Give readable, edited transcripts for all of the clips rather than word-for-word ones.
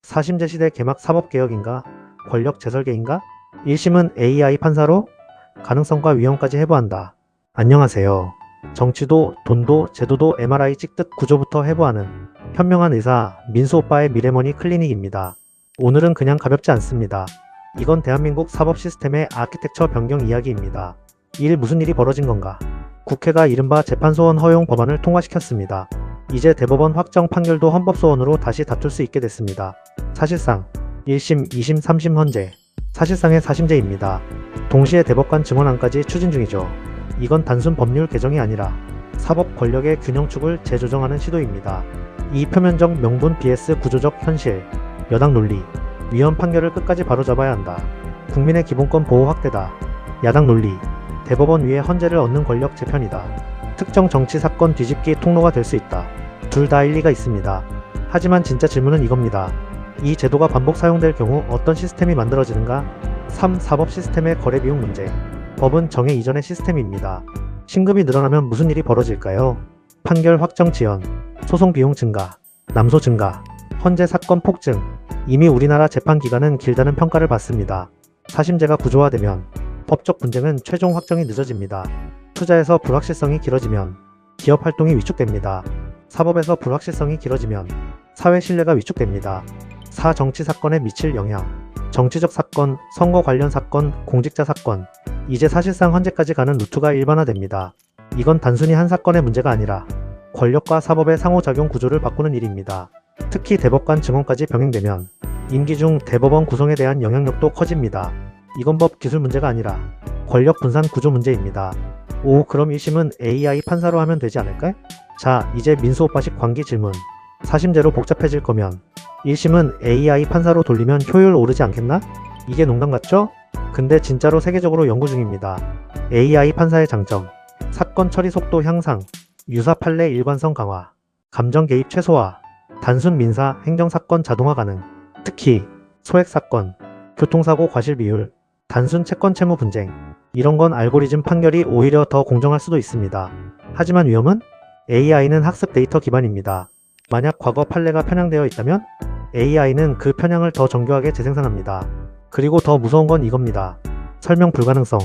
사심제 시대 개막 사법개혁인가? 권력 재설계인가? 1심은 AI 판사로 가능성과 위험까지 해부한다. 안녕하세요. 정치도 돈도 제도도 MRI 찍듯 구조부터 해부하는 현명한 의사 민수오빠의 미래머니 클리닉입니다. 오늘은 그냥 가볍지 않습니다. 이건 대한민국 사법 시스템의 아키텍처 변경 이야기입니다. 무슨 일이 벌어진 건가? 국회가 이른바 재판소원 허용 법안을 통과시켰습니다. 이제 대법원 확정 판결도 헌법소원으로 다시 다툴 수 있게 됐습니다. 사실상 1심, 2심, 3심 헌재, 사실상의 사심제입니다. 동시에 대법관 증언안까지 추진 중이죠. 이건 단순 법률 개정이 아니라 사법 권력의 균형축을 재조정하는 시도입니다. 이 표면적 명분 vs 구조적 현실, 여당 논리, 위헌 판결을 끝까지 바로잡아야 한다. 국민의 기본권 보호 확대다. 야당 논리, 대법원 위에 헌재를 얻는 권력 재편이다. 특정 정치 사건 뒤집기 통로가 될 수 있다. 둘 다 일리가 있습니다. 하지만 진짜 질문은 이겁니다. 이 제도가 반복 사용될 경우 어떤 시스템이 만들어지는가? 3. 사법 시스템의 거래 비용 문제. 법은 정해 이전의 시스템입니다. 신급이 늘어나면 무슨 일이 벌어질까요? 판결 확정 지연, 소송 비용 증가, 남소 증가, 헌재 사건 폭증. 이미 우리나라 재판 기간은 길다는 평가를 받습니다. 사심제가 구조화되면 법적 분쟁은 최종 확정이 늦어집니다. 투자에서 불확실성이 길어지면 기업 활동이 위축됩니다. 사법에서 불확실성이 길어지면 사회 신뢰가 위축됩니다. 4. 정치 사건에 미칠 영향. 정치적 사건, 선거 관련 사건, 공직자 사건. 이제 사실상 헌재까지 가는 루트가 일반화됩니다. 이건 단순히 한 사건의 문제가 아니라 권력과 사법의 상호작용 구조를 바꾸는 일입니다. 특히 대법관 증언까지 병행되면 임기 중 대법원 구성에 대한 영향력도 커집니다. 이건 법 기술 문제가 아니라 권력 분산 구조 문제입니다. 오, 그럼 1심은 AI 판사로 하면 되지 않을까? 자, 이제 민수오빠식 광기 질문. 사심제로 복잡해질 거면 1심은 AI 판사로 돌리면 효율 오르지 않겠나? 이게 농담 같죠? 근데 진짜로 세계적으로 연구 중입니다. AI 판사의 장점, 사건 처리 속도 향상, 유사 판례 일관성 강화, 감정 개입 최소화, 단순 민사, 행정사건 자동화 가능, 특히 소액사건, 교통사고 과실 비율, 단순 채권 채무 분쟁, 이런 건 알고리즘 판결이 오히려 더 공정할 수도 있습니다. 하지만 위험은? AI는 학습 데이터 기반입니다. 만약 과거 판례가 편향되어 있다면 AI는 그 편향을 더 정교하게 재생산합니다. 그리고 더 무서운 건 이겁니다. 설명 불가능성.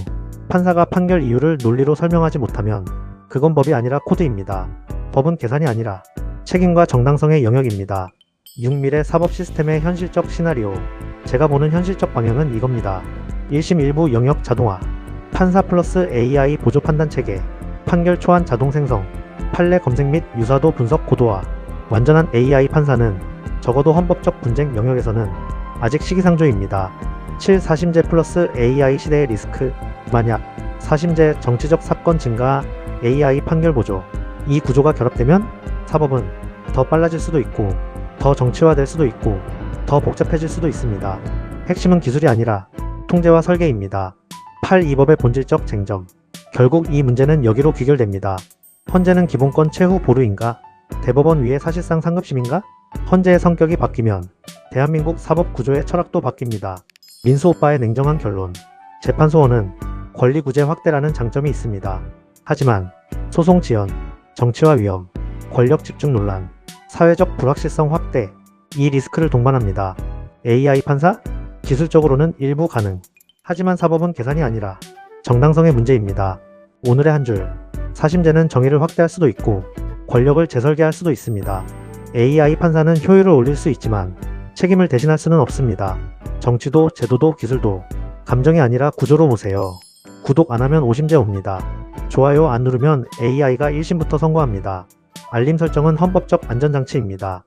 판사가 판결 이유를 논리로 설명하지 못하면 그건 법이 아니라 코드입니다. 법은 계산이 아니라 책임과 정당성의 영역입니다. 6. 사법 시스템의 현실적 시나리오. 제가 보는 현실적 방향은 이겁니다. 1심 일부 영역 자동화, 판사 플러스 AI 보조 판단 체계, 판결 초안 자동 생성, 판례 검색 및 유사도 분석 고도화. 완전한 AI 판사는 적어도 헌법적 분쟁 영역에서는 아직 시기상조입니다. 7. 사심제 플러스 AI 시대의 리스크. 만약 사심제, 정치적 사건 증가, AI 판결 보조, 이 구조가 결합되면 사법은 더 빨라질 수도 있고 더 정치화될 수도 있고 더 복잡해질 수도 있습니다. 핵심은 기술이 아니라 통제와 설계입니다. 8. 이 법의 본질적 쟁점. 결국 이 문제는 여기로 귀결됩니다. 헌재는 기본권 최후 보루인가? 대법원 위에 사실상 상급심인가? 헌재의 성격이 바뀌면 대한민국 사법 구조의 철학도 바뀝니다. 민수오빠의 냉정한 결론. 재판소원은 권리구제 확대라는 장점이 있습니다. 하지만 소송 지연, 정치화 위험, 권력 집중 논란, 사회적 불확실성 확대, 이 리스크를 동반합니다. AI 판사? 기술적으로는 일부 가능. 하지만 사법은 계산이 아니라 정당성의 문제입니다. 오늘의 한 줄. 사심제는 정의를 확대할 수도 있고 권력을 재설계할 수도 있습니다. AI 판사는 효율을 올릴 수 있지만 책임을 대신할 수는 없습니다. 정치도 제도도 기술도 감정이 아니라 구조로 보세요. 구독 안 하면 오심제 옵니다. 좋아요 안 누르면 AI가 1심부터 선고합니다. 알림 설정은 헌법적 안전장치입니다.